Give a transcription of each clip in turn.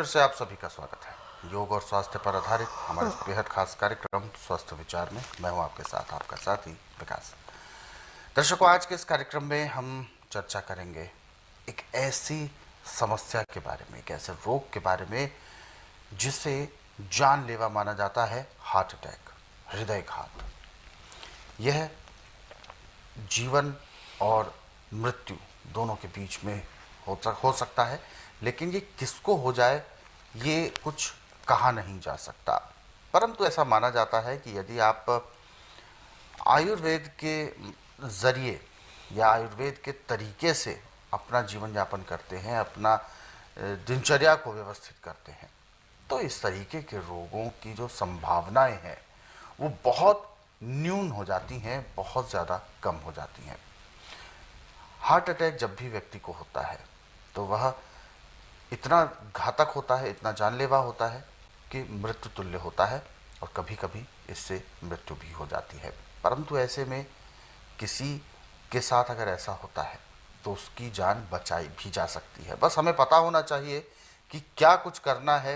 से आप सभी का स्वागत है योग और स्वास्थ्य पर आधारित हमारे बेहद खास कार्यक्रम स्वस्थ विचार में। मैं हूं आपके साथ आपका साथी विकास। दर्शकों, आज के इस कार्यक्रम में हम चर्चा करेंगे एक ऐसी समस्या के बारे में, एक ऐसे रोग के बारे में जिसे जानलेवा माना जाता है, हार्ट अटैक, हृदयघात। यह जीवन और मृत्यु दोनों के बीच में हो सकता है, लेकिन ये किसको हो जाए ये कुछ कहा नहीं जा सकता। परंतु ऐसा माना जाता है कि यदि आप आयुर्वेद के ज़रिए या आयुर्वेद के तरीके से अपना जीवन यापन करते हैं, अपना दिनचर्या को व्यवस्थित करते हैं, तो इस तरीके के रोगों की जो संभावनाएं हैं वो बहुत न्यून हो जाती हैं, बहुत ज़्यादा कम हो जाती हैं। हार्ट अटैक जब भी व्यक्ति को होता है तो वह इतना घातक होता है, इतना जानलेवा होता है कि मृत्यु तुल्य होता है और कभी कभी इससे मृत्यु भी हो जाती है। परंतु ऐसे में किसी के साथ अगर ऐसा होता है तो उसकी जान बचाई भी जा सकती है। बस हमें पता होना चाहिए कि क्या कुछ करना है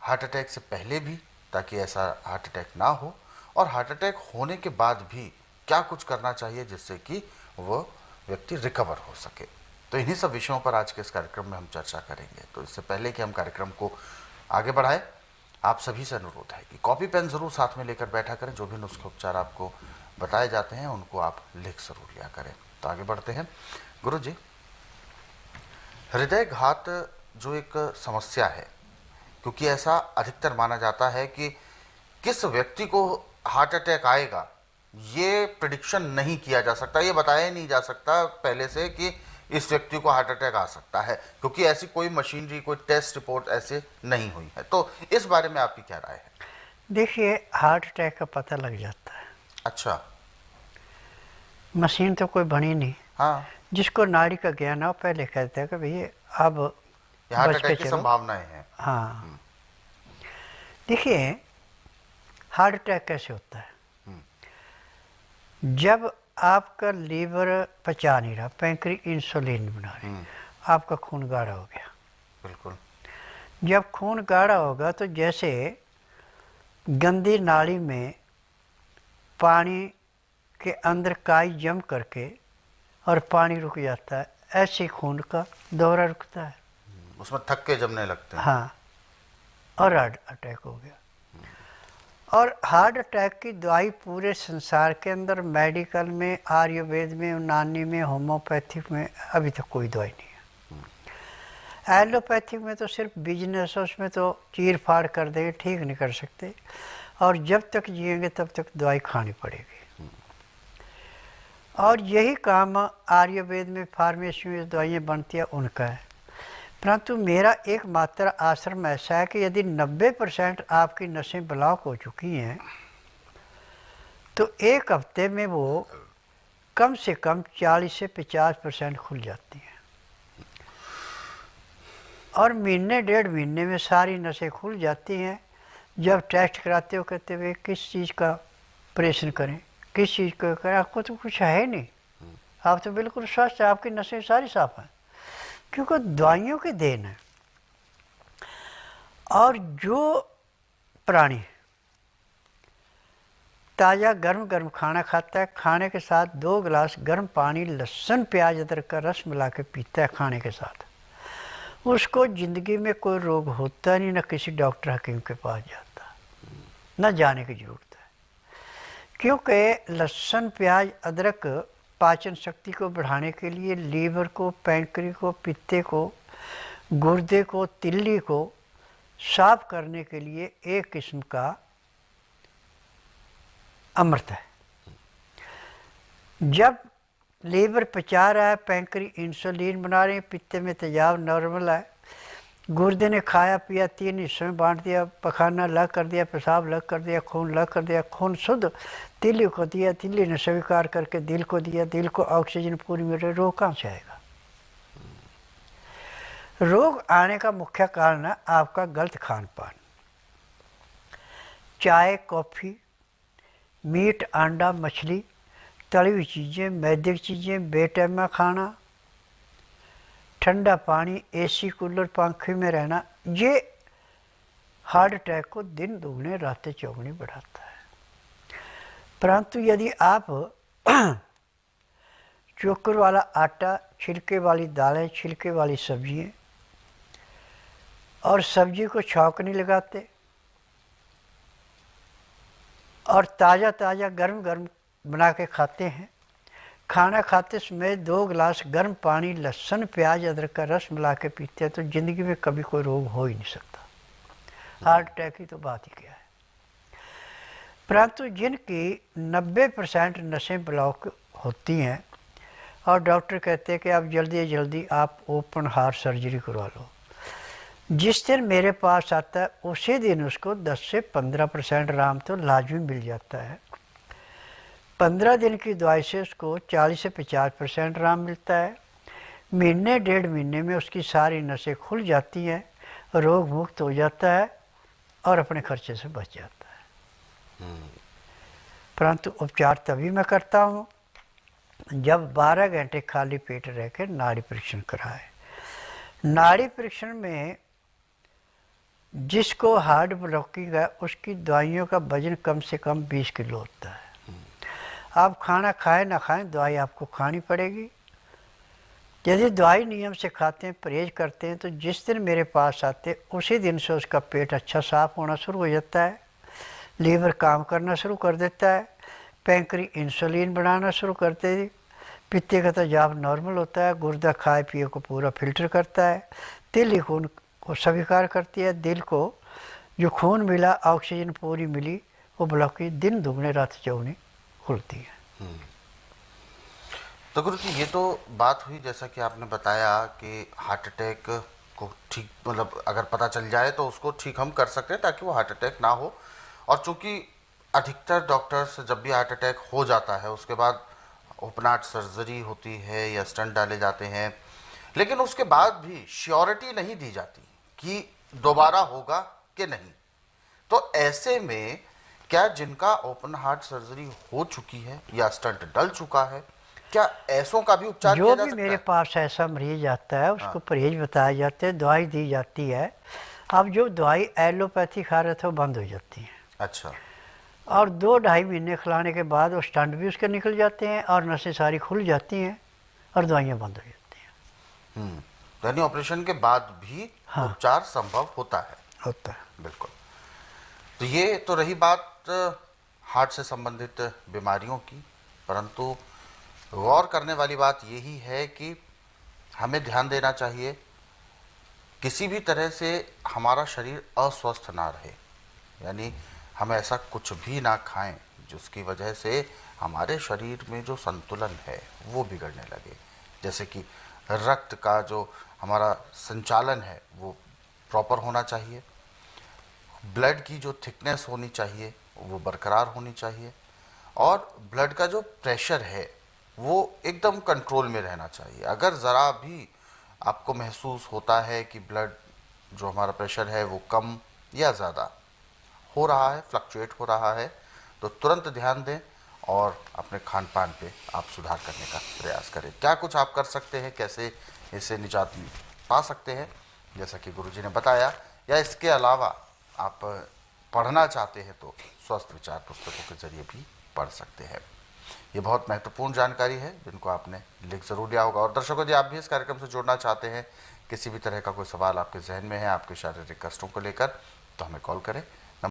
हार्ट अटैक से पहले भी, ताकि ऐसा हार्ट अटैक ना हो, और हार्ट अटैक होने के बाद भी क्या कुछ करना चाहिए जिससे कि वह व्यक्ति रिकवर हो सके। तो इन्हीं सब विषयों पर आज के इस कार्यक्रम में हम चर्चा करेंगे। तो इससे पहले कि हम कार्यक्रम को आगे बढ़ाएं, आप सभी से अनुरोध है कि कॉपी पेन ज़रूर साथ में लेकर बैठा करें। जो भी नुस्खे उपचार आपको बताए जाते हैं उनको आप लिख ज़रूर लिया करें। तो आगे बढ़ते हैं। गुरु जी, हृदयघात जो एक समस्या है, क्योंकि ऐसा अधिकतर माना जाता है कि किस व्यक्ति को हार्ट अटैक आएगा ये प्रेडिक्शन नहीं किया जा सकता, ये बताया नहीं जा सकता पहले से कि इस व्यक्ति को हार्ट अटैक आ सकता है, क्योंकि ऐसी कोई मशीनरी, कोई टेस्ट रिपोर्ट ऐसे नहीं हुई है। तो इस बारे में आपकी क्या राय है? देखिए, हार्ट अटैक का पता लग जाता है। अच्छा। मशीन तो कोई बनी नहीं। हाँ। जिसको नाड़ी का ज्ञान हो पहले कहते हैं कि भैया अब हार्ट अटैक की संभावनाएं हैं। हाँ, देखिए हार्ट अटैक कैसे होता है। जब आपका लीवर पचा नहीं रहा, पैंक्री इंसुलिन बना रही, आपका खून गाढ़ा हो गया। बिल्कुल। जब खून गाढ़ा होगा तो जैसे गंदी नाली में पानी के अंदर काई जम करके और पानी रुक जाता है, ऐसे खून का दौरा रुकता है, उसमें थक्के जमने लगते हैं। हाँ, और हार्ट अटैक हो गया। और हार्ट अटैक की दवाई पूरे संसार के अंदर मेडिकल में, आयुर्वेद में, यूनानी में, होम्योपैथिक में अभी तक कोई दवाई नहीं है। एलोपैथिक में तो सिर्फ बिजनेस है, उसमें तो चीर फाड़ कर देंगे, ठीक नहीं कर सकते, और जब तक जिएंगे तब तक दवाई खानी पड़ेगी। और यही काम आयुर्वेद में, फार्मेसी में दवाइयाँ बनती हैं उनका है। परंतु मेरा एकमात्र आश्रम ऐसा है कि यदि 90% आपकी नसें ब्लॉक हो चुकी हैं तो एक हफ्ते में वो कम से कम 40 से 50% खुल जाती हैं, और महीने डेढ़ महीने में सारी नसें खुल जाती हैं। जब टेस्ट कराते हो कहते हुए किस चीज़ का ऑपरेशन करें, किस चीज़ का करें, आपको तो कुछ है नहीं, आप तो बिल्कुल स्वस्थ हैं, आपकी नसें सारी साफ हैं, क्योंकि दवाइयों की देन है। और जो प्राणी ताज़ा गर्म गर्म खाना खाता है, खाने के साथ 2 गिलास गर्म पानी, लहसुन प्याज अदरक का रस मिला के पीता है खाने के साथ, उसको ज़िंदगी में कोई रोग होता नहीं, न किसी डॉक्टर हकीम के पास जाता, न जाने की ज़रूरत है। क्योंकि लहसुन प्याज अदरक पाचन शक्ति को बढ़ाने के लिए, लीवर को, पैंक्री को, पित्ते को, गुर्दे को, तिल्ली को साफ करने के लिए एक किस्म का अमृत है। जब लीवर पचा रहा है, पैंक्री इंसुलिन बना रहे हैं, पित्ते में तेजाब नॉर्मल है, गुर्दे ने खाया पिया 3 हिस्सों में बांट दिया, पखाना अलग कर दिया, पेशाब अलग कर दिया, खून अलग कर दिया, खून शुद्ध तिल्ली को दिया, तिल्ली ने स्वीकार करके दिल को दिया, दिल को ऑक्सीजन पूरी मिल रही, रोग कहाँ से आएगा? रोग आने का मुख्य कारण है आपका गलत खान पान। चाय, कॉफ़ी, मीट, अंडा, मछली, तली हुई चीज़ें, मैदे की चीज़ें, बेटैमा खाना, ठंडा पानी, एसी कूलर पंखे में रहना, ये हार्ट अटैक को दिन दुगने रातें चौगुनी बढ़ाता है। परंतु यदि आप चोकर वाला आटा, छिलके वाली दालें, छिलके वाली सब्जियाँ और सब्जी को छौंक नहीं लगाते और ताज़ा ताज़ा गर्म गर्म बना के खाते हैं, खाना खाते समय 2 गिलास गर्म पानी, लहसुन, प्याज, अदरक का रस मिला के पीते हैं, तो ज़िंदगी में कभी कोई रोग हो ही नहीं सकता। हार्ट अटैक की तो बात ही क्या है। परंतु जिनकी 90% नसें ब्लॉक होती हैं और डॉक्टर कहते हैं कि आप जल्दी से जल्दी आप ओपन हार्ट सर्जरी करवा लो, जिस दिन मेरे पास आता है उसी दिन उसको 10 से 15% आराम तो लाजमी मिल जाता है। 15 दिन की दवाई से उसको 40 से 50% आराम मिलता है। महीने 1.5 महीने में उसकी सारी नसें खुल जाती हैं, रोग मुक्त हो जाता है और अपने खर्चे से बच जाता है। परंतु उपचार तभी मैं करता हूँ जब 12 घंटे खाली पेट रह कर नाड़ी परीक्षण कराए। नाड़ी परीक्षण में जिसको हार्ट ब्लॉकिंग है उसकी दवाइयों का वजन कम से कम 20 किलो होता है। आप खाना खाएं ना खाएं, दवाई आपको खानी पड़ेगी। यदि दवाई नियम से खाते हैं, परहेज करते हैं, तो जिस दिन मेरे पास आते उसी दिन से उसका पेट अच्छा साफ होना शुरू हो जाता है, लीवर काम करना शुरू कर देता है, पैंक्री इंसुलिन बनाना शुरू करते हैं, पित्ते का तेजाब नॉर्मल होता है, गुर्दा खाए पिए को पूरा फिल्टर करता है, तिल खून को स्वीकार करती है, दिल को जो खून मिला, ऑक्सीजन पूरी मिली, वो ब्लॉकेज दिन दुगने रात चौगुनी खुलती है। तो गुरु जी, ये तो बात हुई जैसा कि आपने बताया कि हार्ट अटैक को ठीक, मतलब अगर पता चल जाए तो उसको ठीक हम कर सकते हैं ताकि वो हार्ट अटैक ना हो। और चूंकि अधिकतर डॉक्टर्स जब भी हार्ट अटैक हो जाता है उसके बाद ओपन हार्ट सर्जरी होती है या स्टंट डाले जाते हैं, लेकिन उसके बाद भी श्योरिटी नहीं दी जाती कि दोबारा होगा कि नहीं। तो ऐसे में क्या जिनका ओपन हार्ट सर्जरी हो चुकी है या स्टंट डल चुका है, क्या ऐसों का भी उपचार जो किया जा भी सकता मेरे है? पास ऐसा मरीज आता है उसको परहेज बताया जाता है, दवाई दी जाती है। अब जो दवाई एलोपैथी खा रहे थे वो बंद हो जाती है अच्छा। और 2-2.5 महीने खिलाने के बाद वो स्टंट भी उसके निकल जाते हैं और नसें सारी खुल जाती हैं और दवाइयाँ बंद हो जाती हैं। यानी ऑपरेशन के बाद भी हाँ। उपचार संभव होता है। होता है। बिल्कुल। तो ये तो रही बात हार्ट से संबंधित बीमारियों की, परंतु गौर करने वाली बात यही है कि हमें ध्यान देना चाहिए किसी भी तरह से हमारा शरीर अस्वस्थ ना रहे, यानी हम ऐसा कुछ भी ना खाएं जिसकी वजह से हमारे शरीर में जो संतुलन है वो बिगड़ने लगे। जैसे कि रक्त का जो हमारा संचालन है वो प्रॉपर होना चाहिए, ब्लड की जो थिकनेस होनी चाहिए वो बरकरार होनी चाहिए, और ब्लड का जो प्रेशर है वो एकदम कंट्रोल में रहना चाहिए। अगर ज़रा भी आपको महसूस होता है कि ब्लड जो हमारा प्रेशर है वो कम या ज़्यादा हो रहा है, फ्लक्चुएट हो रहा है, तो तुरंत ध्यान दें और अपने खान पान पे आप सुधार करने का प्रयास करें। क्या कुछ आप कर सकते हैं, कैसे इससे निजात पा सकते हैं, जैसा कि गुरुजी ने बताया, या इसके अलावा आप पढ़ना चाहते हैं तो स्वस्थ विचार पुस्तकों के जरिए भी पढ़ सकते हैं। ये बहुत महत्वपूर्ण जानकारी है जिनको आपने लिख ज़रूर लिया होगा। और दर्शकों, यदि आप भी इस कार्यक्रम से जुड़ना चाहते हैं, किसी भी तरह का कोई सवाल आपके जहन में है आपके शारीरिक कष्टों को लेकर, तो हमें कॉल करें